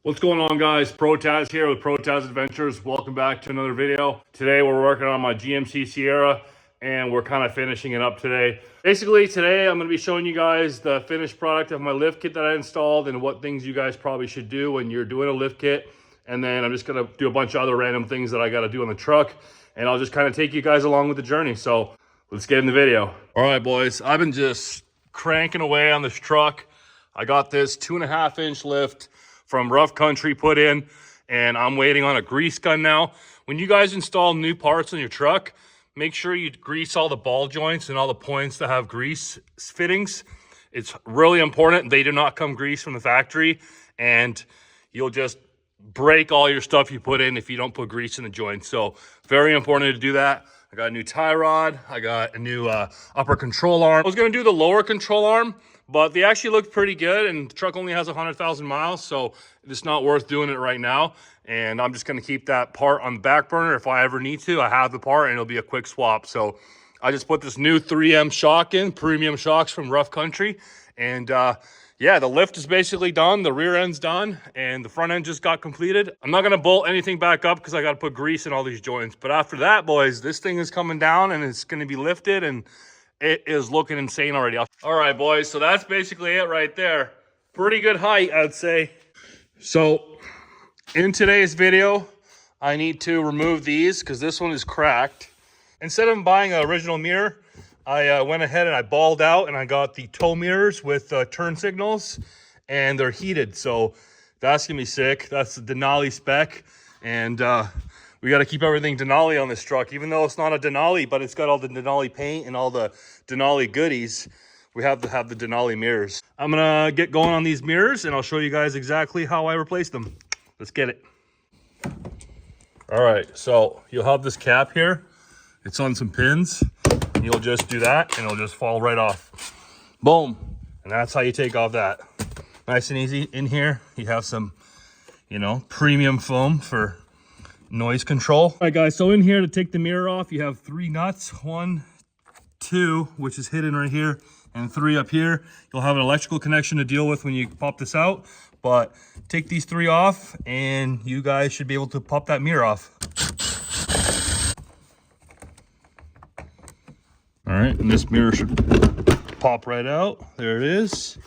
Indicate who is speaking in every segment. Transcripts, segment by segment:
Speaker 1: What's going on, guys? ProTaz here with ProTaz Adventures. Welcome back to another video. Today we're working on my GMC Sierra and we're kind of finishing it up today. Basically today I'm going to be showing you guys the finished product of my lift kit that I installed and what things you guys probably should do when you're doing a lift kit. And then I'm just going to do a bunch of other random things that I got to do on the truck, and I'll just kind of take you guys along with the journey. So let's get in the video. All right, boys, I've been just cranking away on this truck. I got this 2.5-inch lift from Rough Country put in, and I'm waiting on a grease gun now. When you guys install new parts on your truck, make sure you grease all the ball joints and all the points that have grease fittings. It's really important. They do not come greased from the factory, and you'll just break all your stuff you put in if you don't put grease in the joints. So very important to do that. I got a new tie rod. I got a new upper control arm. I was going to do the lower control arm, but they actually look pretty good, and the truck only has 100,000 miles, so it's not worth doing it right now. And I'm just going to keep that part on the back burner. If I ever need to, I have the part, and it'll be a quick swap. So I just put this new 3M shock in, premium shocks from Rough Country. And yeah, the lift is basically done. The rear end's done, and the front end just got completed. I'm not going to bolt anything back up because I got to put grease in all these joints. But after that, boys, this thing is coming down, and it's going to be lifted, and it is looking insane already. All right, boys, so that's basically it right there. Pretty good height, I'd say. So in today's video, I need to remove these because this one is cracked. Instead of buying an original mirror, I went ahead and I balled out, and I got the tow mirrors with turn signals, and they're heated. So that's gonna be sick. That's the Denali spec, and we got to keep everything Denali on this truck, even though it's not a Denali, but it's got all the Denali paint and all the Denali goodies. We have to have the Denali mirrors. I'm gonna get going on these mirrors, and I'll show you guys exactly how I replace them. Let's get it. All right, so you'll have this cap here. It's on some pins. You'll just do that, and it'll just fall right off. Boom. And that's how you take off that. Nice and easy. In here, you have some, premium foam for noise control. All right, guys, so in here to take the mirror off, you have 3 nuts. 1, 2, which is hidden right here, and 3 up here. You'll have an electrical connection to deal with when you pop this out, but take these 3 off, and you guys should be able to pop that mirror off. All right, and this mirror should pop right out. There it is.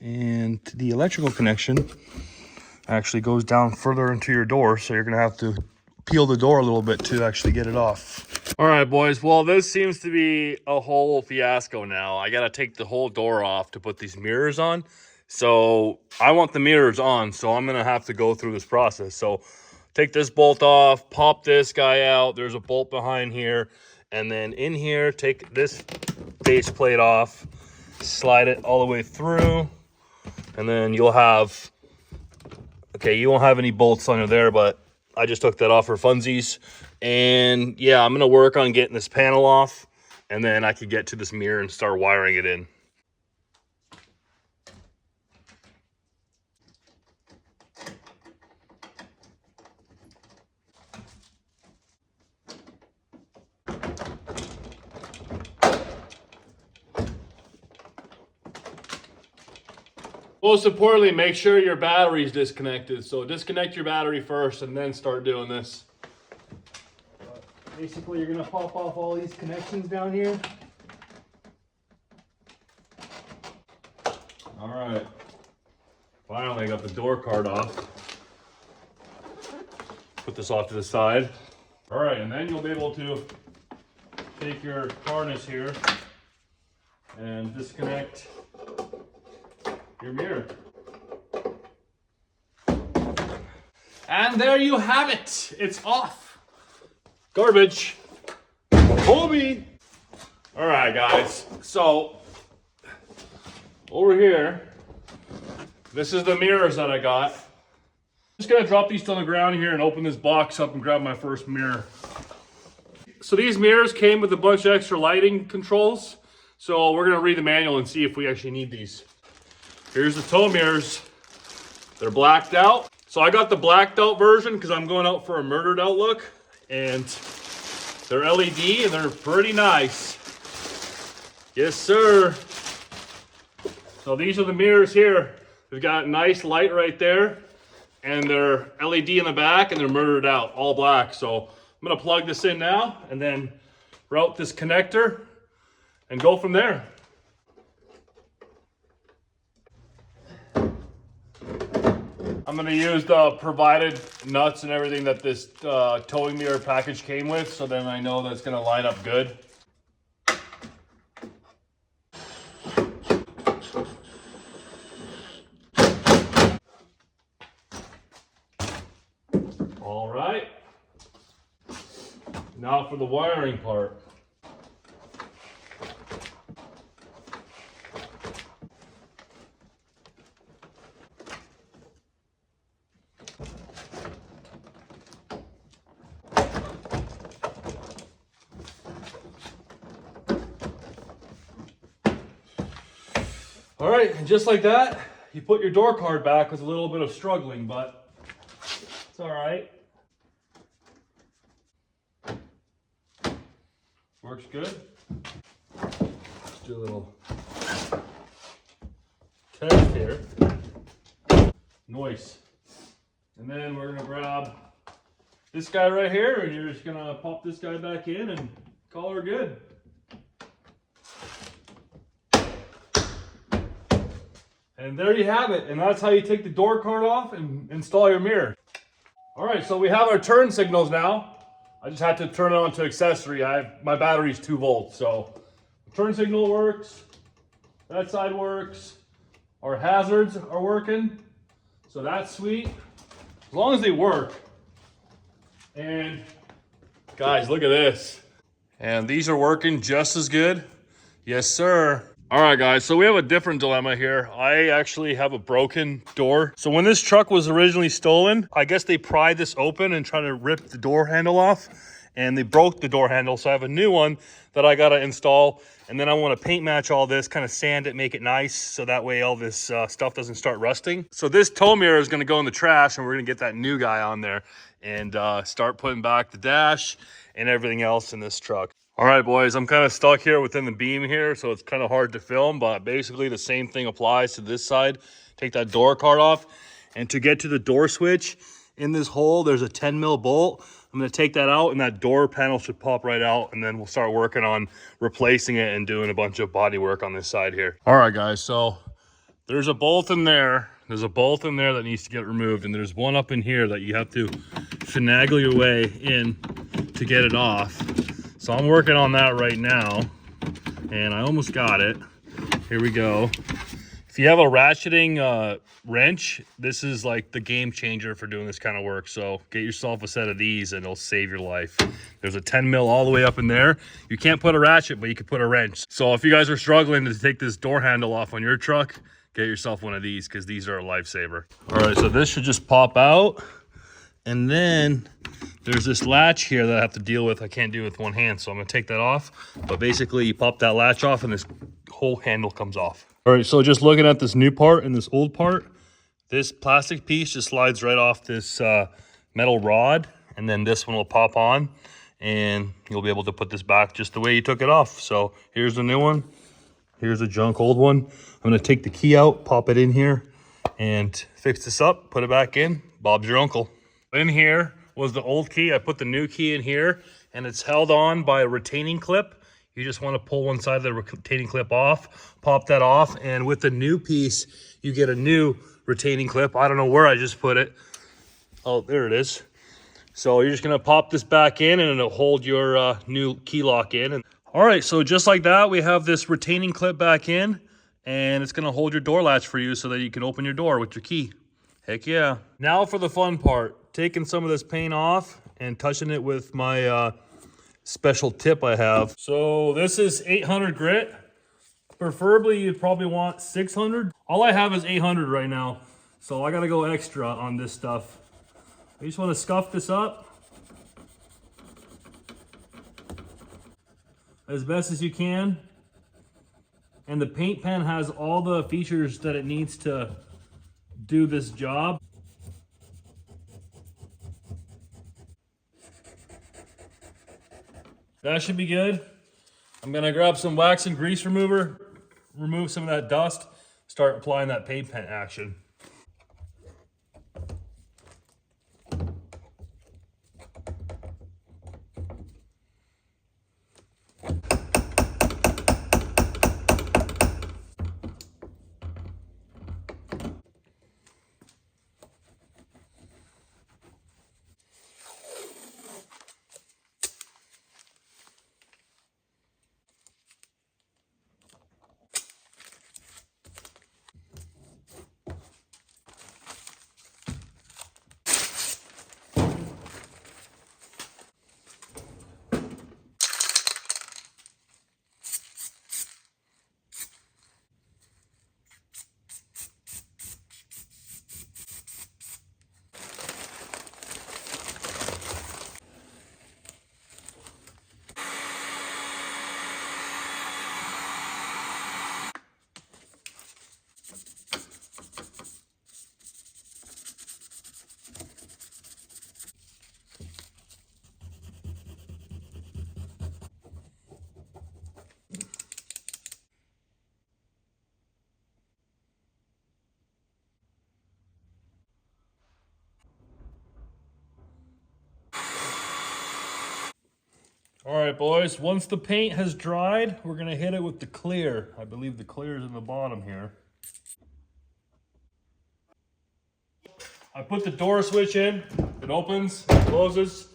Speaker 1: And the electrical connection actually goes down further into your door, so you're gonna have to peel the door a little bit to actually get it off. All right, boys, well, this seems to be a whole fiasco now. I gotta take the whole door off to put these mirrors on. So I want the mirrors on, so I'm gonna have to go through this process. So take this bolt off, pop this guy out. There's a bolt behind here. And then in here, take this base plate off, slide it all the way through, and then you'll have, okay, you won't have any bolts under there, but I just took that off for funsies. And yeah, I'm gonna work on getting this panel off, and then I could get to this mirror and start wiring it in. Most importantly, make sure your battery's disconnected. So disconnect your battery first and then start doing this. Basically, you're gonna pop off all these connections down here. All right. Finally, I got the door card off. Put this off to the side. All right, and then you'll be able to take your harness here and disconnect your mirror. And there you have it. It's off. Garbage. Homie. All right, guys. So over here, this is the mirrors that I got. Just gonna drop these on the ground here and open this box up and grab my first mirror. So these mirrors came with a bunch of extra lighting controls. So we're gonna read the manual and see if we actually need these. Here's the tow mirrors. They're blacked out. So I got the blacked out version because I'm going out for a murdered out look. And they're LED and they're pretty nice. Yes, sir. So these are the mirrors here. They've got nice light right there. and they're LED in the back, and they're mirrored out, all black. So I'm gonna plug this in now, and then route this connector, and go from there. I'm gonna use the provided nuts and everything that this towing mirror package came with, so then I know that it's gonna line up good. All right. Now for the wiring part. All right, and just like that, you put your door card back with a little bit of struggling, but it's all right. Works good. Let's do a little test here. Nice. And then we're gonna grab this guy right here, and you're just gonna pop this guy back in and call her good. And there you have it. And that's how you take the door card off and install your mirror. All right, so we have our turn signals now. I just had to turn it on to accessory. My battery's 2 volts, so the turn signal works. That side works. Our hazards are working, so that's sweet. As long as they work. And guys, look at this. And these are working just as good. Yes, sir. All right, guys, so we have a different dilemma here. I actually have a broken door. So when this truck was originally stolen, I guess they pried this open and tried to rip the door handle off, and they broke the door handle. So I have a new one that I gotta install, and then I wanna paint match all this, kind of sand it, make it nice, so that way all this stuff doesn't start rusting. So this tow mirror is gonna go in the trash, and we're gonna get that new guy on there and start putting back the dash and everything else in this truck. All right, boys, I'm kind of stuck here within the beam here, so it's kind of hard to film, but basically the same thing applies to this side. Take that door card off, and to get to the door switch in this hole, there's a 10 mil bolt. I'm gonna take that out, and that door panel should pop right out, and then we'll start working on replacing it and doing a bunch of body work on this side here. All right, guys, so there's a bolt in there. There's a bolt in there that needs to get removed, and there's one up in here that you have to finagle your way in to get it off. So I'm working on that right now, and I almost got it. Here we go. If you have a ratcheting wrench, this is like the game changer for doing this kind of work. So get yourself a set of these and it'll save your life. There's a 10 mil all the way up in there. You can't put a ratchet, but you can put a wrench. So if you guys are struggling to take this door handle off on your truck, get yourself one of these, because these are a lifesaver. All right, so this should just pop out. And then there's this latch here that I have to deal with. I can't do it with one hand, so I'm gonna take that off. But basically you pop that latch off and this whole handle comes off. All right, so just looking at this new part and this old part, this plastic piece just slides right off this metal rod, and then this one will pop on, and you'll be able to put this back just the way you took it off. So here's the new one. Here's a junk old one. I'm gonna take the key out, pop it in here, and fix this up, put it back in. Bob's your uncle. In here was the old key. I put the new key in here, and it's held on by a retaining clip. You just want to pull one side of the retaining clip off, pop that off, and with the new piece, you get a new retaining clip. I don't know where I just put it. Oh, there it is. So you're just gonna pop this back in, and it'll hold your new key lock in. And all right, so just like that, we have this retaining clip back in, and it's gonna hold your door latch for you so that you can open your door with your key. Heck yeah. Now for the fun part. Taking some of this paint off and touching it with my special tip I have. So this is 800 grit. Preferably you'd probably want 600. All I have is 800 right now, so I gotta go extra on this stuff. You just want to scuff this up as best as you can. And the paint pen has all the features that it needs to do this job. That should be good. I'm gonna grab some wax and grease remover, remove some of that dust, start applying that paint pen action. All right, boys, once the paint has dried, we're gonna hit it with the clear. I believe the clear is in the bottom here. I put the door switch in, it opens, closes.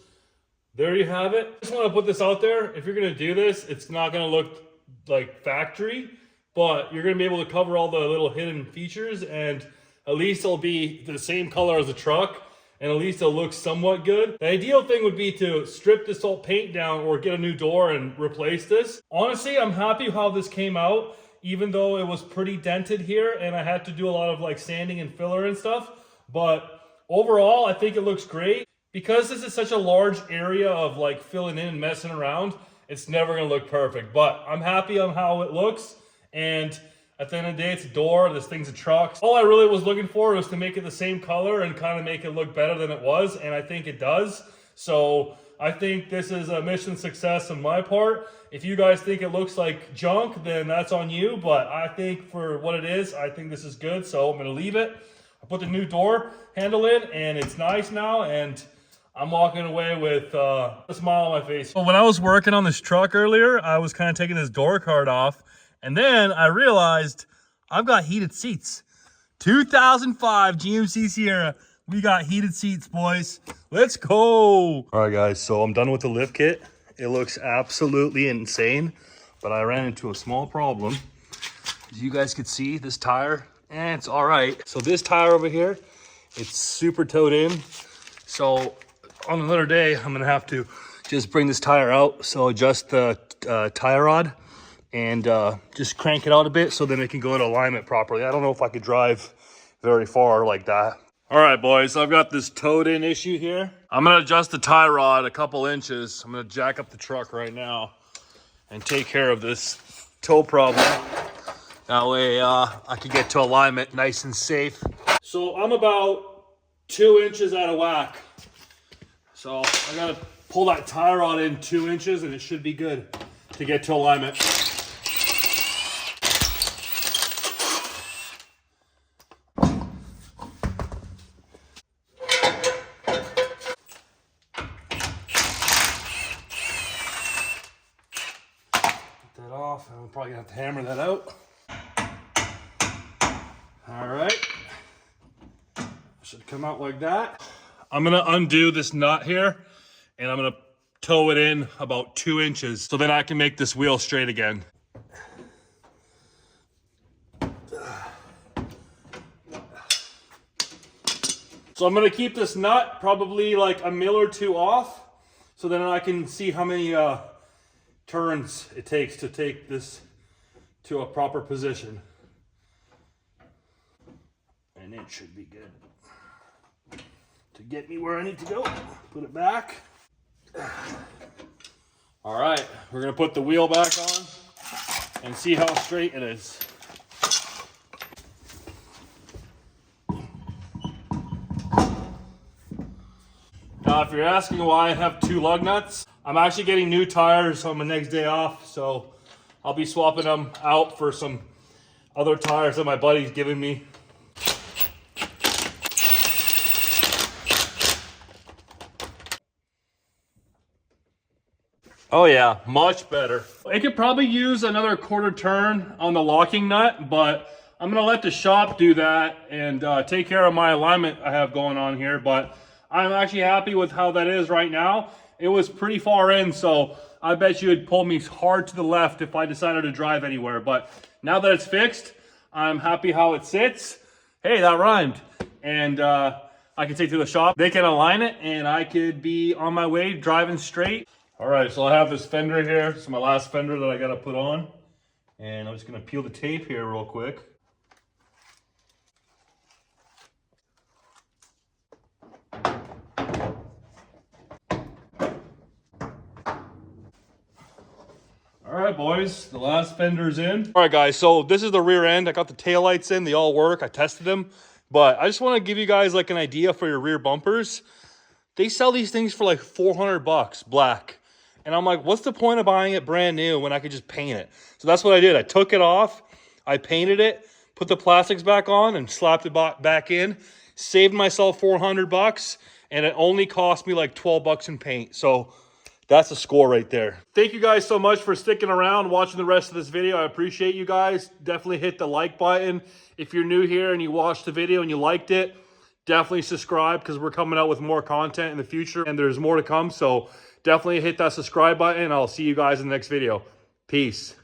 Speaker 1: There you have it. I just want to put this out there. If you're going to do this, it's not going to look like factory, but you're going to be able to cover all the little hidden features, and at least it'll be the same color as the truck, and at least it'll look somewhat good. The ideal thing would be to strip this whole paint down or get a new door and replace this. Honestly, I'm happy how this came out, even though it was pretty dented here, and I had to do a lot of like sanding and filler and stuff. But overall, I think it looks great. Because this is such a large area of like filling in and messing around, it's never gonna look perfect. But I'm happy on how it looks. And at the end of the day, it's a door, this thing's a truck. All I really was looking for was to make it the same color and kind of make it look better than it was. And I think it does. So I think this is a mission success on my part. If you guys think it looks like junk, then that's on you. But I think for what it is, I think this is good. So I'm gonna leave it. I put the new door handle in and it's nice now. And I'm walking away with a smile on my face. Well, when I was working on this truck earlier, I was kind of taking this door card off. And then I realized I've got heated seats. 2005 GMC Sierra. We got heated seats, boys. Let's go. All right, guys. So I'm done with the lift kit. It looks absolutely insane. But I ran into a small problem. As you guys could see, this tire, it's all right. So this tire over here, it's super towed in. So on another day, I'm gonna have to just bring this tire out. So adjust the tire rod and just crank it out a bit so then it can go into alignment properly. I don't know if I could drive very far like that. All right, boys, I've got this towed in issue here. I'm gonna adjust the tie rod a couple inches. I'm gonna jack up the truck right now and take care of this tow problem. That way I can get to alignment nice and safe. So I'm about 2 inches out of whack. So I gotta pull that tie rod in 2 inches and it should be good to get to alignment. Get that off, and I'm probably gonna have to hammer that out. All right, should come out like that. I'm gonna undo this nut here and I'm gonna tow it in about 2 inches so then I can make this wheel straight again. So I'm gonna keep this nut probably like a mil or two off so then I can see how many turns it takes to take this to a proper position. And it should be good to get me where I need to go. Put it back. All right, we're gonna put the wheel back on and see how straight it is. Now, if you're asking why I have 2 lug nuts, I'm actually getting new tires on my next day off, so I'll be swapping them out for some other tires that my buddy's giving me. Oh yeah, much better. It could probably use another quarter turn on the locking nut, but I'm gonna let the shop do that and take care of my alignment I have going on here. But I'm actually happy with how that is right now. It was pretty far in, so I bet you it'd pull me hard to the left if I decided to drive anywhere. But now that it's fixed, I'm happy how it sits. Hey, that rhymed. And I can take it to the shop. They can align it and I could be on my way driving straight. All right, so I have this fender here. It's my last fender that I gotta put on. And I'm just gonna peel the tape here real quick. All right, boys, the last fender's in. All right, guys, so this is the rear end. I got the taillights in, they all work. I tested them, but I just wanna give you guys like an idea for your rear bumpers. They sell these things for like 400 bucks, black. And I'm like, what's the point of buying it brand new when I could just paint it? So that's what I did. I took it off, I painted it, put the plastics back on and slapped it back in, saved myself 400 bucks, and it only cost me like 12 bucks in paint. So That's a score right there. Thank you guys so much for sticking around, watching the rest of this video. I appreciate you guys. Definitely hit the like button. If you're new here and you watched the video and you liked it, definitely subscribe because we're coming out with more content in the future and there's more to come. So definitely hit that subscribe button. I'll see you guys in the next video. Peace.